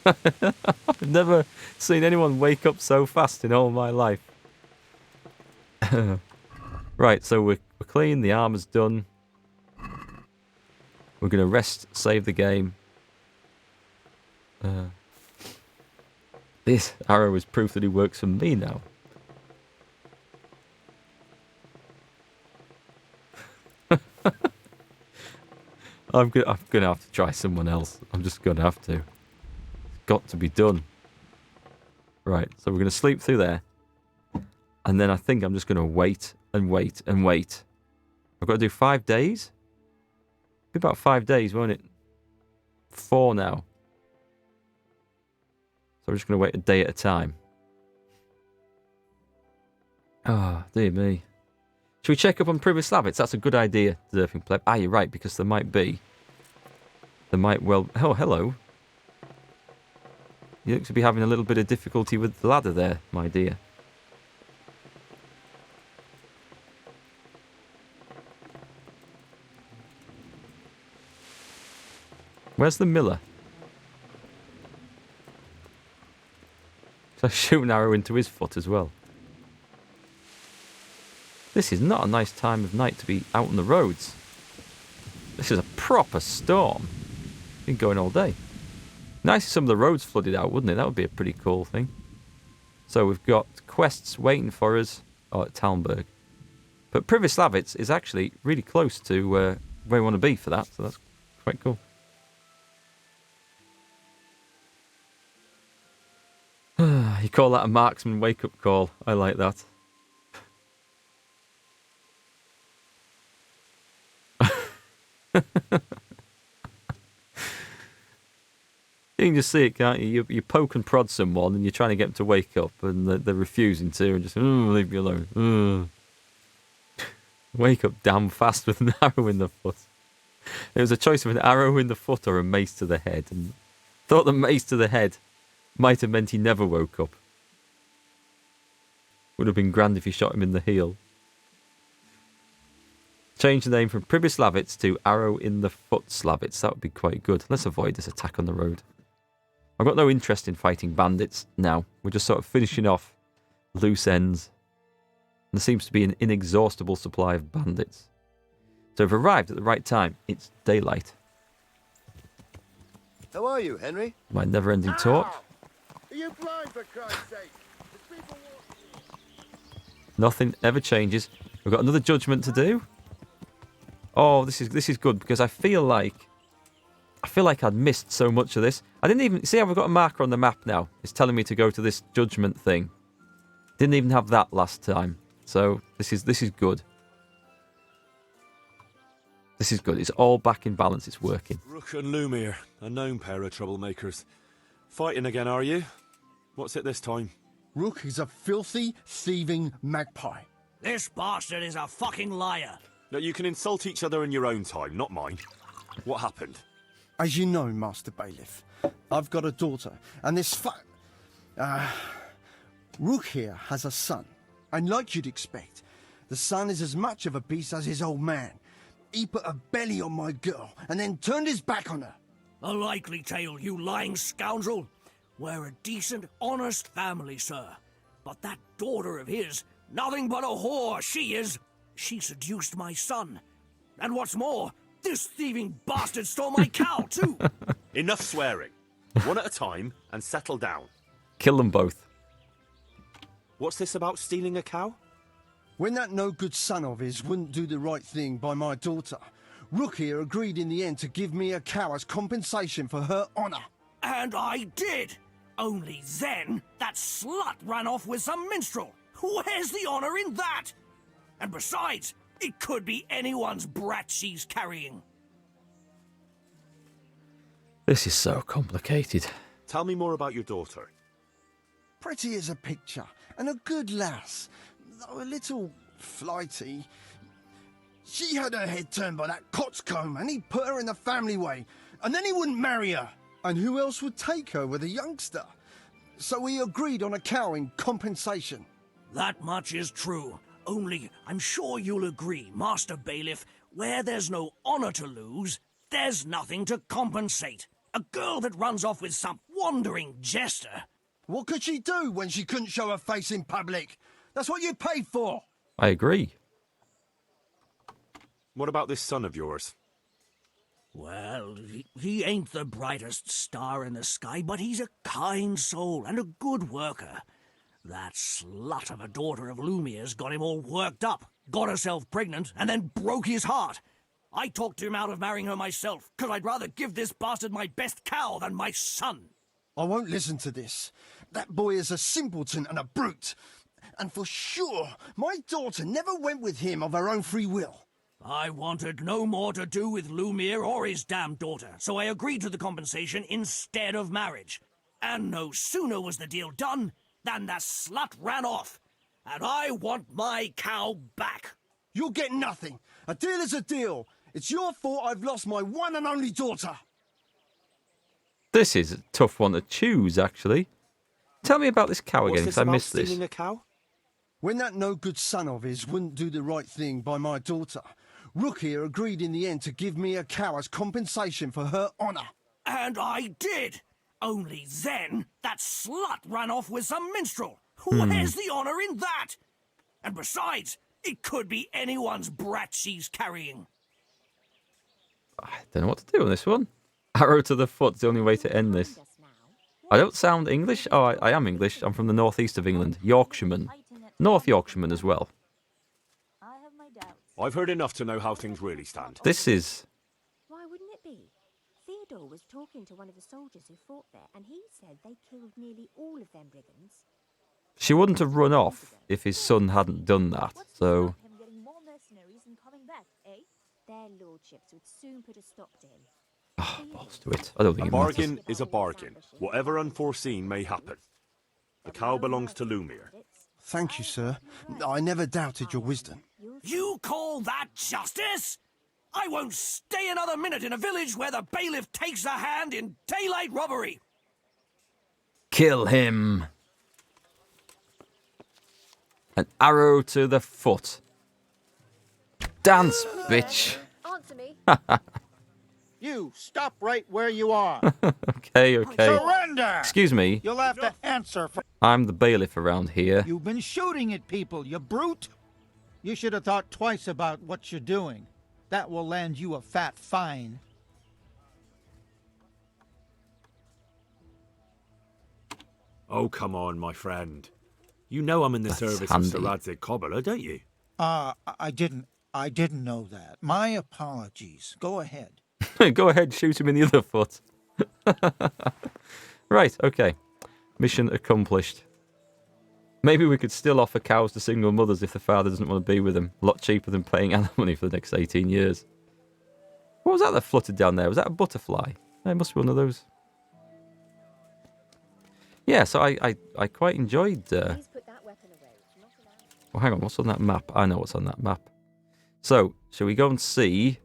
I've never seen anyone wake up so fast in all my life. Right, so we're clean. The armor's done. We're going to rest, save the game. This arrow is proof that it works for me now. I'm gonna have to try someone else. I'm just gonna have to. It's got to be done. Right, so we're gonna sleep through there. And then I think I'm just gonna wait and wait and wait. I've got to do 5 days? Be about 5 days, won't it? 4 now. So I'm just gonna wait a day at a time. Ah, oh, dear me. Should we check up on Pribyslavitz? That's a good idea, Surfing Pleb. Ah, you're right, because there might be. There might well... Oh, hello. You look to be having a little bit of difficulty with the ladder there, my dear. Where's the miller? So I shoot an arrow into his foot as well. This is not a nice time of night to be out on the roads. This is a proper storm. Been going all day. Nice if some of the roads flooded out, wouldn't it? That would be a pretty cool thing. So we've got quests waiting for us at Talmberg. But Pribyslavitz is actually really close to where we want to be for that, so that's quite cool. You call that a marksman wake-up call. I like that. You can just see it, can't you? You poke and prod someone and you're trying to get them to wake up and they're refusing to and just, leave me alone. Wake up damn fast with an arrow in the foot. It was a choice of an arrow in the foot or a mace to the head, and thought the mace to the head might have meant he never woke up. Would have been grand if you shot him in the heel. Change the name from Pribyslavitz to Arrow in the Foot Slavitz. That would be quite good. Let's avoid this attack on the road. I've got no interest in fighting bandits now. We're just sort of finishing off loose ends. And there seems to be an inexhaustible supply of bandits. So we've arrived at the right time. It's daylight. How are you, Henry? My never-ending talk. Are you blind, for Christ's sake? The people Nothing ever changes. We've got another judgment to do. Oh, this is good because I feel like I'd missed so much of this. I didn't even see how we've got a marker on the map now. It's telling me to go to this judgment thing. Didn't even have that last time. So this is good. This is good. It's all back in balance. It's working. Rook and Lumir, a known pair of troublemakers. Fighting again, are you? What's it this time? Rook is a filthy, thieving magpie. This bastard is a fucking liar. No, you can insult each other in your own time, not mine. What happened? As you know, Master Bailiff, I've got a daughter, and this Rook here has a son. And like you'd expect, the son is as much of a beast as his old man. He put a belly on my girl, and then turned his back on her. A likely tale, you lying scoundrel. We're a decent, honest family, sir. But that daughter of his, nothing but a whore, she is. She seduced my son. And what's more, this thieving bastard stole my cow, too. Enough swearing. One at a time, and settle down. Kill them both. What's this about stealing a cow? When that no-good son of his wouldn't do the right thing by my daughter, Rook here agreed in the end to give me a cow as compensation for her honour. And I did. Only then, that slut ran off with some minstrel. Where's the honour in that? And besides, it could be anyone's brat she's carrying. This is so complicated. Tell me more about your daughter. Pretty as a picture, and a good lass, though a little flighty. She had her head turned by that coxcomb, and he put her in the family way, and then he wouldn't marry her. And who else would take her with a youngster? So we agreed on a cow in compensation. That much is true. Only, I'm sure you'll agree, Master Bailiff, where there's no honour to lose, there's nothing to compensate. A girl that runs off with some wandering jester. What could she do when she couldn't show her face in public? That's what you paid for. I agree. What about this son of yours? Well, he ain't the brightest star in the sky, but he's a kind soul and a good worker. That slut of a daughter of Lumier's got him all worked up, got herself pregnant, and then broke his heart. I talked him out of marrying her myself, 'cause I'd rather give this bastard my best cow than my son. I won't listen to this. That boy is a simpleton and a brute. And for sure, my daughter never went with him of her own free will. I wanted no more to do with Lumiere or his damned daughter, so I agreed to the compensation instead of marriage. And no sooner was the deal done than the slut ran off. And I want my cow back. You'll get nothing. A deal is a deal. It's your fault I've lost my one and only daughter. This is a tough one to choose, actually. Tell me about this cow again, What's because this I about missed this. stealing a cow? When that no-good son of his wouldn't do the right thing by my daughter, Rook here agreed in the end to give me a cow as compensation for her honour. And I did. Only then, that slut ran off with some minstrel. Where's the honour in that? And besides, it could be anyone's brat she's carrying. I don't know what to do on this one. Arrow to the foot's the only way to end this. I don't sound English. Oh, I am English. I'm from the northeast of England. Yorkshireman. North Yorkshireman as well. I've heard enough to know how things really stand. This is... Why wouldn't it be? Theodore was talking to one of the soldiers who fought there, and he said they killed nearly all of them brigands. She wouldn't have run off if his son hadn't done that, so... Him getting more mercenaries and coming back, eh? Their lordships would soon put a stop to him. Balls to it. I don't A think it matters. bargain is a bargain, whatever unforeseen may happen. The cow belongs to Lumiere. Thank you, sir. I never doubted your wisdom. You call that justice? I won't stay another minute in a village where the bailiff takes a hand in daylight robbery. Kill him. An arrow to the foot. Dance, bitch. Answer me. You stop right where you are. Okay. Surrender! Excuse me. You'll have to answer for. I'm the bailiff around here. You've been shooting at people, you brute. You should have thought twice about what you're doing. That will land you a fat fine. Oh, come on, my friend. You know I'm in the That's service handy. of Sir Radzig Cobbler, don't you? I didn't know that. My apologies. Go ahead. Go ahead, shoot him in the other foot. Right, okay. Mission accomplished. Maybe we could still offer cows to single mothers if the father doesn't want to be with them. A lot cheaper than paying alimony for the next 18 years. What was that fluttered down there? Was that a butterfly? It must be one of those. Yeah, so I quite enjoyed... Please put that weapon away. It's not allowed. Well, hang on, what's on that map? I know what's on that map. So, shall we go and see...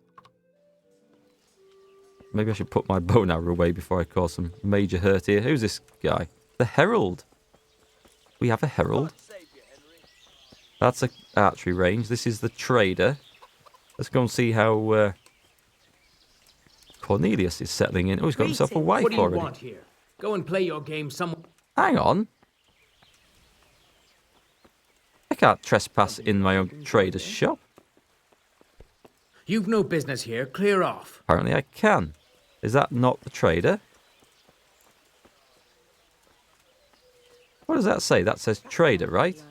Maybe I should put my bow and arrow away before I cause some major hurt here. Who's this guy? The Herald. We have a Herald. That's a archery range. This is the trader. Let's go and see how Cornelius is settling in. Oh, he's got himself a wife What do you already. want here? Go and play your game somewhere. Hang on. I can't trespass in my own trader's shop. You've no business here. Clear off. Apparently I can. Is that not the trader? What does that say? That says trader, right?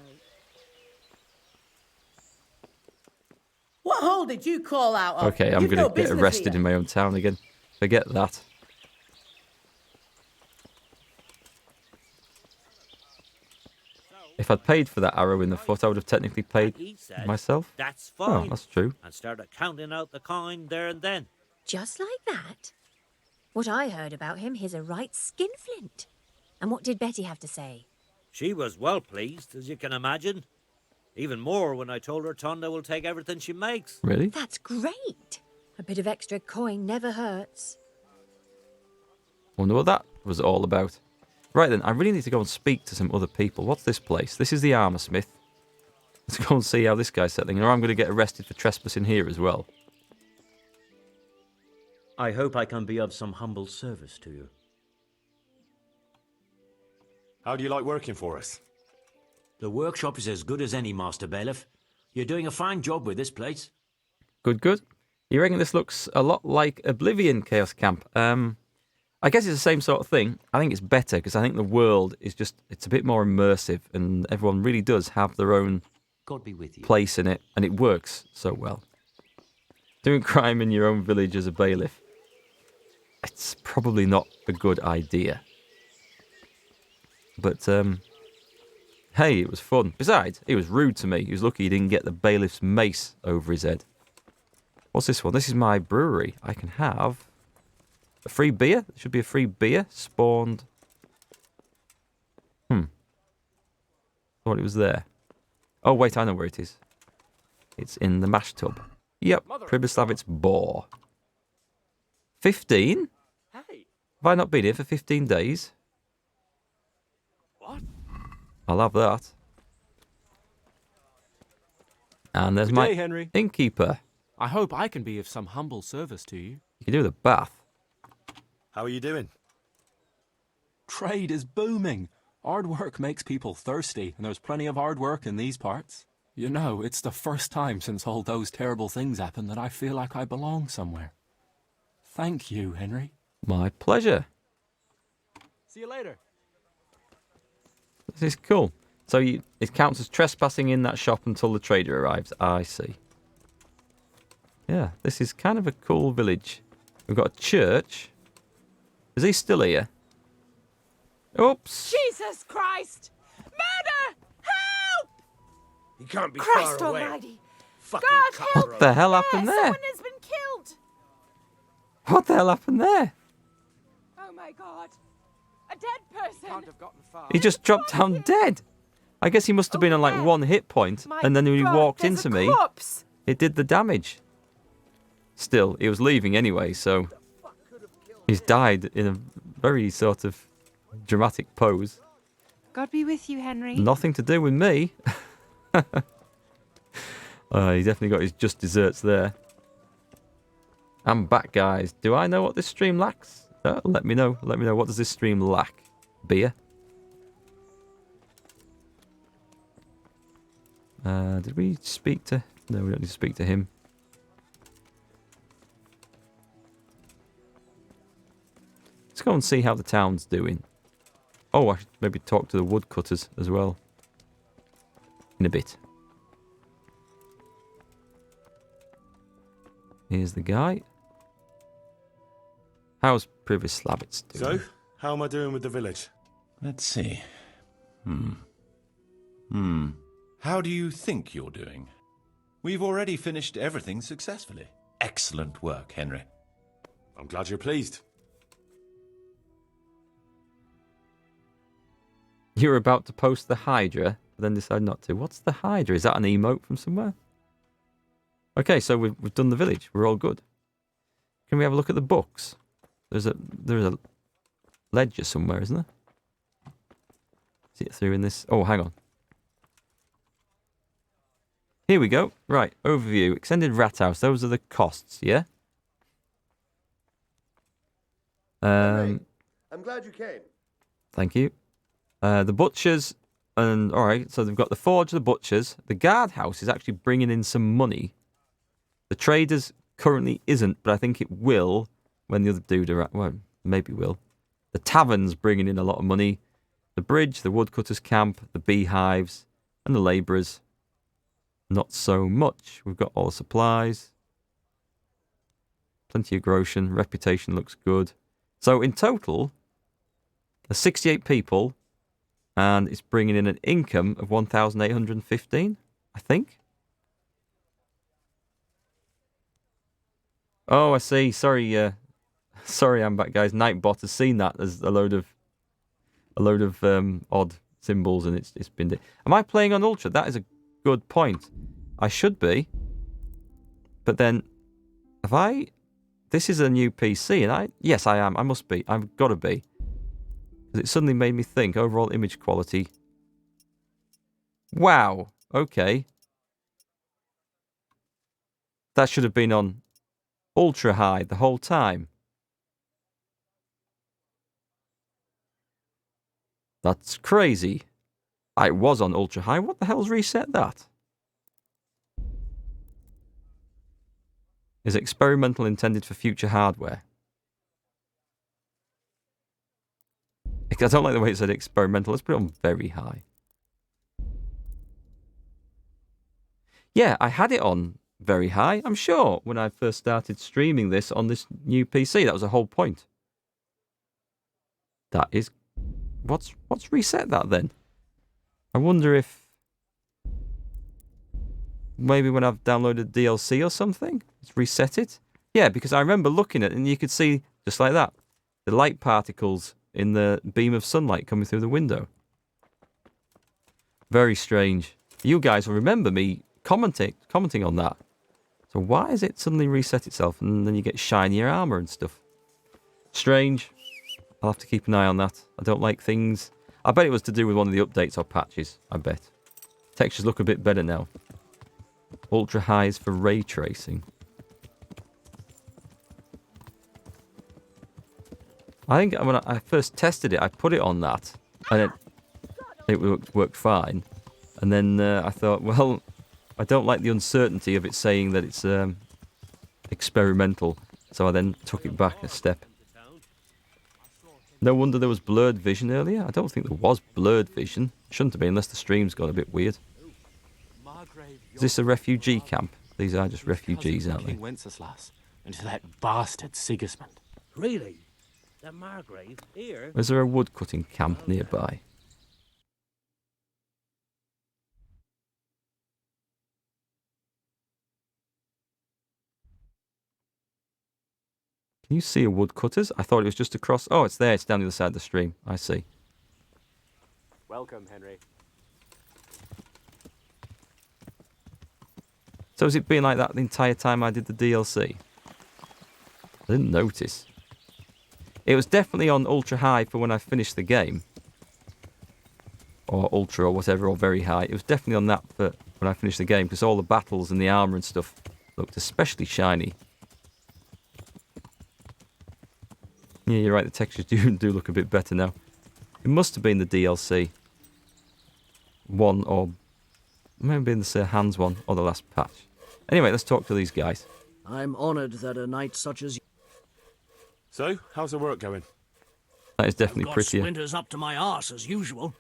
What hole did you call out of? Okay, I'm You've going no to get business arrested here. in my own town again. Forget that. If I'd paid for that arrow in the foot, I would have technically paid He said, myself. That's Oh, fine. that's true. And started counting out the coin there and then. Just like that? What I heard about him, he's a right skinflint. And what did Betty have to say? She was well pleased, as you can imagine. Even more when I told her Tonda will take everything she makes. Really? That's great. A bit of extra coin never hurts. Wonder what that was all about. Right then, I really need to go and speak to some other people. What's this place? This is the armour smith. Let's go and see how this guy's settling, or I'm going to get arrested for trespassing here as well. I hope I can be of some humble service to you. How do you like working for us? The workshop is as good as any, Master Bailiff. You're doing a fine job with this place. Good, good. You reckon this looks a lot like Oblivion Chaos Camp? I guess it's the same sort of thing. I think it's better because I think the world is it's a bit more immersive and everyone really does have their own God be with you. place in it and it works so well. Doing crime in your own village as a bailiff, it's probably not a good idea. But, hey, it was fun. Besides, he was rude to me. He was lucky he didn't get the bailiff's mace over his head. What's this one? This is my brewery. I can have a free beer. There should be a free beer spawned. Thought it was there. Oh, wait, I know where it is. It's in the mash tub. Yep, Pribyslavitz Boar. 15? Hey. Have I not been here for 15 days? What? I'll have that. And there's Good my day, Henry. innkeeper. I hope I can be of some humble service to you. You can do the bath. How are you doing? Trade is booming. Hard work makes people thirsty, and there's plenty of hard work in these parts. You know, it's the first time since all those terrible things happened that I feel like I belong somewhere. Thank you, Henry. My pleasure. See you later. This is cool. So it counts as trespassing in that shop until the trader arrives. I see. Yeah, this is kind of a cool village. We've got a church. Is he still here? Oops. Jesus Christ! Murder! Help! He can't be Christ far away. almighty! Fucking God help! What the hell happened there? Someone has been killed! What the hell happened there? Oh my God! A dead person! Can't have gotten far. He just dropped down dead. I guess he must have been on like 1 hit point, and then when he walked there's into a me, corpse. it did the damage. Still, he was leaving anyway, so he's died in a very sort of dramatic pose. God be with you, Henry. Nothing to do with me. He definitely got his just desserts there. I'm back, guys. Do I know what this stream lacks? Let me know. Let me know. What does this stream lack? Beer? Did we speak to... No, we don't need to speak to him. Let's go and see how the town's doing. Oh, I should maybe talk to the woodcutters as well. In a bit. Here's the guy. How's Pribyslavitz doing? So, how am I doing with the village? Let's see. How do you think you're doing? We've already finished everything successfully. Excellent work, Henry. I'm glad you're pleased. You were about to post the Hydra, but then decided not to. What's the Hydra? Is that an emote from somewhere? Okay, so we've done the village. We're all good. Can we have a look at the books? There's a ledger somewhere, isn't there? Is it through in this? Oh, hang on. Here we go. Right, overview. Extended rat house. Those are the costs, yeah? I'm glad you came. Thank you. The butchers, and alright, so they've got the forge, the butchers. The guardhouse is actually bringing in some money. The traders currently isn't, but I think it will when the other dude arrives. Well, maybe will. The tavern's bringing in a lot of money. The bridge, the woodcutters' camp, the beehives, and the labourers. Not so much. We've got all the supplies. Plenty of grotion. Reputation looks good. So in total, there's 68 people, and it's bringing in an income of 1,815, I think. Oh, I see. Sorry, sorry, I'm back, guys. Nightbot has seen that as a load of odd symbols, and it's been. Am I playing on Ultra? That is a good point. I should be, but then, have I? This is a new PC, and yes, I am. I must be. I've got to be. Because it suddenly made me think. Overall image quality. Wow. Okay. That should have been on ultra high the whole time. That's crazy. I was on ultra high. What the hell's reset that? Is experimental intended for future hardware? I don't like the way it said experimental. Let's put it on very high. Yeah, I had it on very high, I'm sure, when I first started streaming this on this new PC. That was the whole point. That is... What's reset that then? I wonder if... Maybe when I've downloaded DLC or something, it's reset it? Yeah, because I remember looking at it and you could see, just like that, the light particles in the beam of sunlight coming through the window. Very strange. You guys will remember me commenting on that. So why is it suddenly reset itself and then you get shinier armor and stuff? Strange. I'll have to keep an eye on that. I don't like things... I bet it was to do with one of the updates or patches. I bet. Textures look a bit better now. Ultra highs for ray tracing. I think when I first tested it, I put it on that, and it worked fine. And then I thought, well, I don't like the uncertainty of it saying that it's experimental, so I then took it back a step. No wonder there was blurred vision earlier. I don't think there was blurred vision. Shouldn't have been unless the stream's got a bit weird. Is this a refugee camp? These are just refugees, aren't they? King Wenceslas and to that bastard Sigismund. Really? The Margrave here? Is there a woodcutting camp nearby? Can you see a woodcutters? I thought it was just across... Oh, it's there. It's down the other side of the stream. I see. Welcome, Henry. So has it been like that the entire time I did the DLC? I didn't notice. It was definitely on ultra high for when I finished the game. Or ultra or whatever, or very high. It was definitely on that for when I finished the game, because all the battles and the armour and stuff looked especially shiny. Yeah, you're right, the textures do look a bit better now. It must have been the DLC. One, or maybe the Hands one, or the last patch. Anyway, let's talk to these guys. I'm honoured that a knight such as you... So, how's the work going? That is definitely got prettier. splinters up to my arse as usual,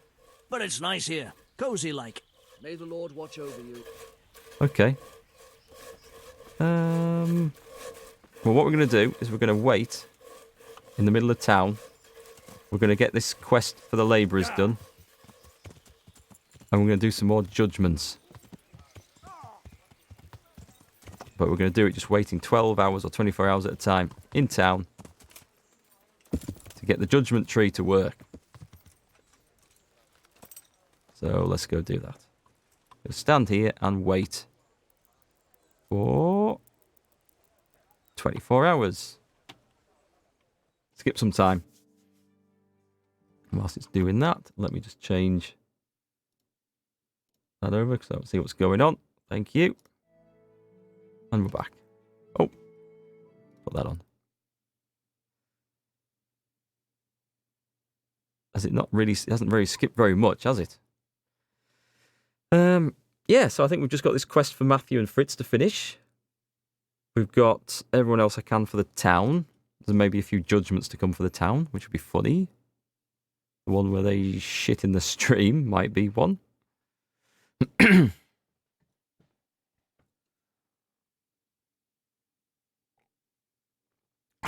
but it's nice here, cozy like. May the Lord watch over you. Okay. Well, what we're going to do is we're going to wait in the middle of town. We're going to get this quest for the labourers done. And we're going to do some more judgments. But we're going to do it just waiting 12 hours or 24 hours at a time in town to get the judgment tree to work. So let's go do that. We'll stand here and wait for 24 hours. Skip some time. And whilst it's doing that, let me just change that over because I don't see what's going on. Thank you. And we're back. Oh, put that on. Has it not really? It hasn't really skipped very much, has it? Yeah. So I think we've just got this quest for Matthew and Fritz to finish. We've got everyone else I can for the town. There's maybe a few judgments to come for the town, which would be funny. The one where they shit in the stream might be one. I'll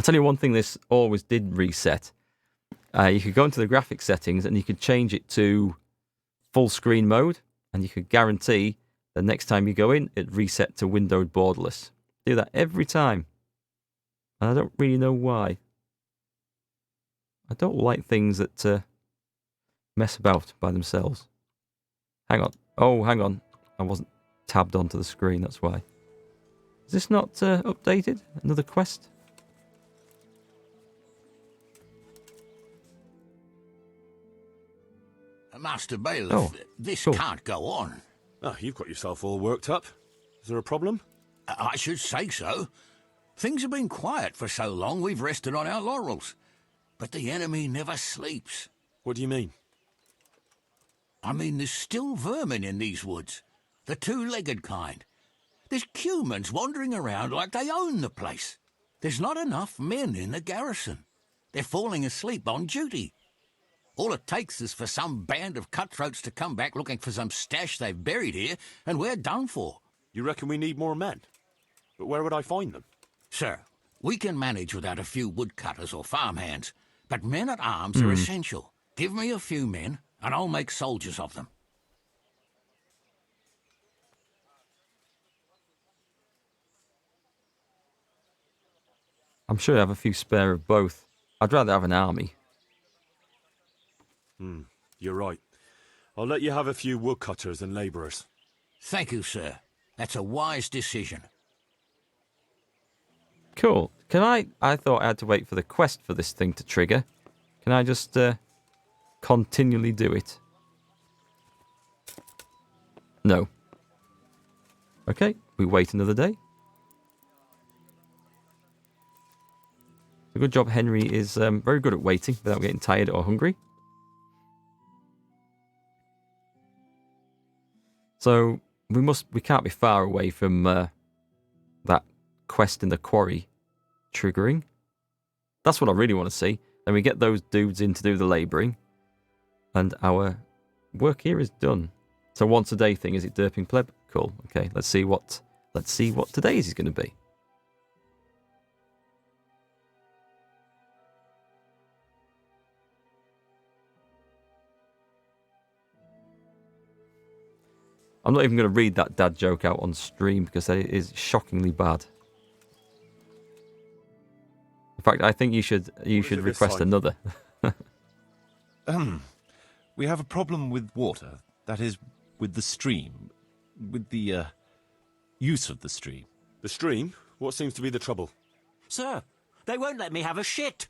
tell you one thing this always did reset. You could go into the graphics settings and you could change it to full screen mode, and you could guarantee the next time you go in, it reset to windowed borderless. Do that every time. And I don't really know why. I don't like things that mess about by themselves. Hang on. Oh, hang on. I wasn't tabbed onto the screen, that's why. Is this not updated? Another quest? Master Bailiff, this can't go on. Oh, you've got yourself all worked up. Is there a problem? I should say so. Things have been quiet for so long we've rested on our laurels. But the enemy never sleeps. What do you mean? I mean, there's still vermin in these woods. The two-legged kind. There's humans wandering around like they own the place. There's not enough men in the garrison. They're falling asleep on duty. All it takes is for some band of cutthroats to come back looking for some stash they've buried here, and we're done for. You reckon we need more men? But where would I find them? Sir, we can manage without a few woodcutters or farmhands, but men-at-arms are essential. Give me a few men, and I'll make soldiers of them. I'm sure I have a few spare of both. I'd rather have an army. You're right. I'll let you have a few woodcutters and labourers. Thank you, sir. That's a wise decision. Cool. Can I thought I had to wait for the quest for this thing to trigger. Can I just continually do it? No. Okay, we wait another day. A good job Henry is very good at waiting without getting tired or hungry. So we can't be far away from that quest in the quarry triggering. That's what I really want to see. Then we get those dudes in to do the labouring, and our work here is done. So once a day thing, is it derping pleb? Cool. Okay, let's see what today's is going to be. I'm not even going to read that dad joke out on stream because it is shockingly bad. In fact, I think you should request another. We have a problem with water. That is, with the stream. With the use of the stream. The stream? What seems to be the trouble? Sir, they won't let me have a shit.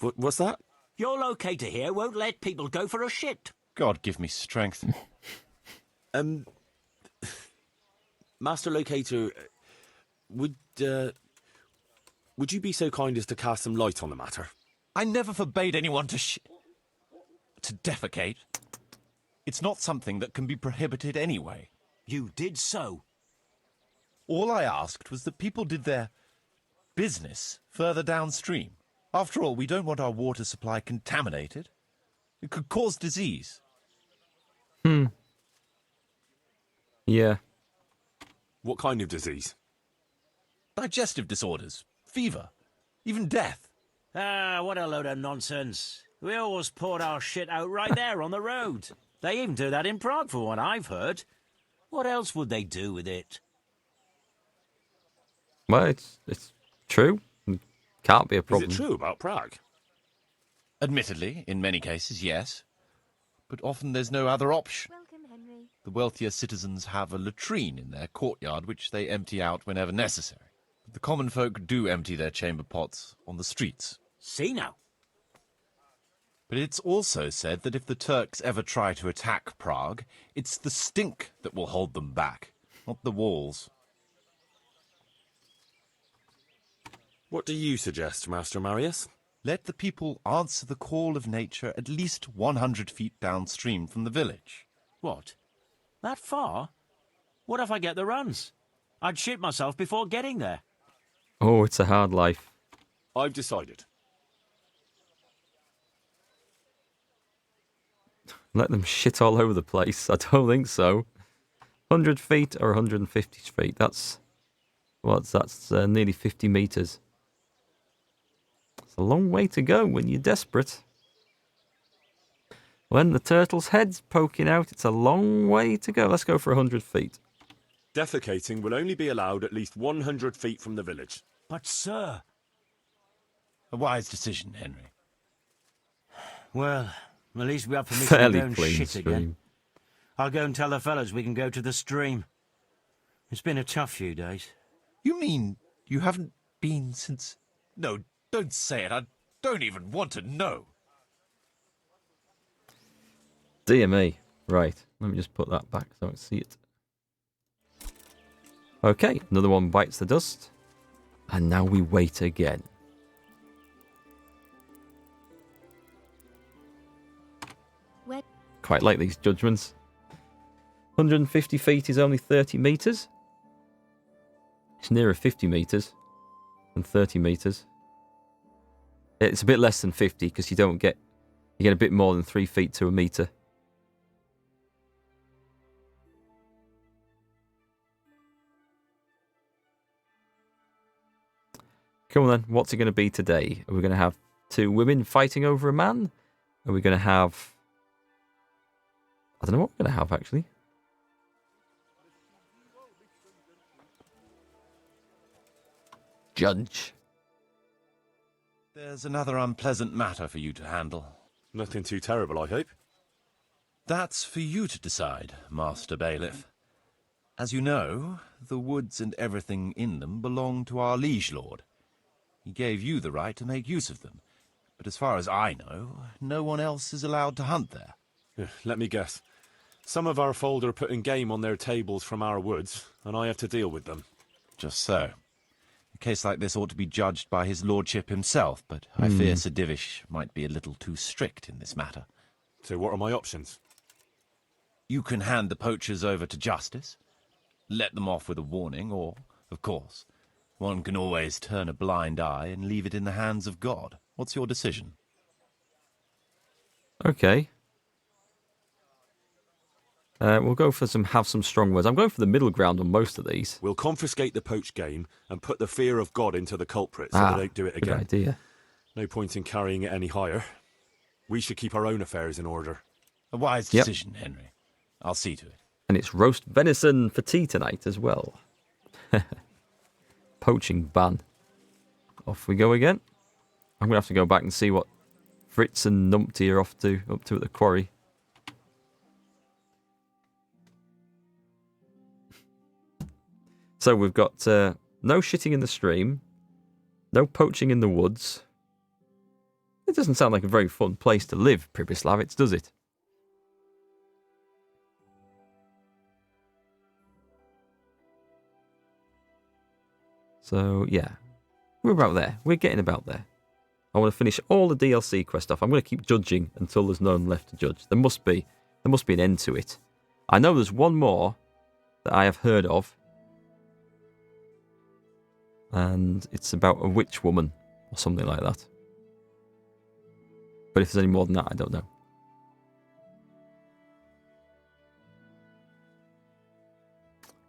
What's that? Your locator here won't let people go for a shit. God give me strength. Master Locator, would you be so kind as to cast some light on the matter? I never forbade anyone to defecate. It's not something that can be prohibited anyway. You did so. All I asked was that people did their business further downstream. After all, we don't want our water supply contaminated. It could cause disease. Yeah. What kind of disease? Digestive disorders, fever, even death. Ah, what a load of nonsense. We always poured our shit out right there on the road. They even do that in Prague, for what I've heard. What else would they do with it? Well, it's true. Can't be a problem. Is it true about Prague? Admittedly, in many cases, yes. But often there's no other option. Welcome, Henry. The wealthier citizens have a latrine in their courtyard which they empty out whenever necessary. But the common folk do empty their chamber pots on the streets. See now. But it's also said that if the Turks ever try to attack Prague, it's the stink that will hold them back, not the walls. What do you suggest, Master Marius? Let the people answer the call of nature at least 100 feet downstream from the village. What? That far? What if I get the runs? I'd shit myself before getting there. Oh, it's a hard life. I've decided. Let them shit all over the place. I don't think so. 100 feet or 150 feet. That's nearly 50 meters. It's a long way to go when you're desperate. When the turtle's head's poking out, it's a long way to go. Let's go for 100 feet. Defecating will only be allowed at least 100 feet from the village. But, sir... A wise decision, Henry. Well, at least we have permission Fairly to go and clean shit stream. again. I'll go and tell the fellas we can go to the stream. It's been a tough few days. You mean you haven't been since... No, don't say it. I don't even want to know. Dear me. Right. Let me just put that back so I can see it. Okay, another one bites the dust. And now we wait again. Where? Quite like these judgments. 150 feet is only 30 metres. It's nearer 50 metres than 30 metres. It's a bit less than 50 because you get a bit more than 3 feet to a metre. Come on then, what's it going to be today? Are we going to have 2 women fighting over a man? Are we going to have... I don't know what we're going to have, actually. Judge. There's another unpleasant matter for you to handle. Nothing too terrible, I hope. That's for you to decide, Master Bailiff. As you know, the woods and everything in them belong to our liege lord. He gave you the right to make use of them, but as far as I know, no one else is allowed to hunt there. Let me guess. Some of our fold are putting game on their tables from our woods, and I have to deal with them. Just so. A case like this ought to be judged by his lordship himself, but I fear Sir Divish might be a little too strict in this matter. So what are my options? You can hand the poachers over to justice, let them off with a warning, or, of course, one can always turn a blind eye and leave it in the hands of God. What's your decision? Okay. We'll go for have some strong words. I'm going for the middle ground on most of these. We'll confiscate the poached game and put the fear of God into the culprits so they don't do it again. Good idea. No point in carrying it any higher. We should keep our own affairs in order. A wise decision, Henry. I'll see to it. And it's roast venison for tea tonight as well. Poaching ban. Off we go again. I'm going to have to go back and see what Fritz and Numpty are up to at the quarry. So we've got no shitting in the stream, no poaching in the woods. It doesn't sound like a very fun place to live, Pribyslavitz, does it? So, yeah. We're about there. We're getting about there. I want to finish all the DLC quest off. I'm going to keep judging until there's no one left to judge. There must be an end to it. I know there's one more that I have heard of. And it's about a witch woman or something like that. But if there's any more than that, I don't know.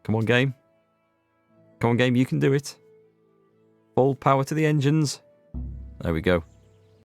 Come on, game. Come on, game, you can do it. Full power to the engines. There we go.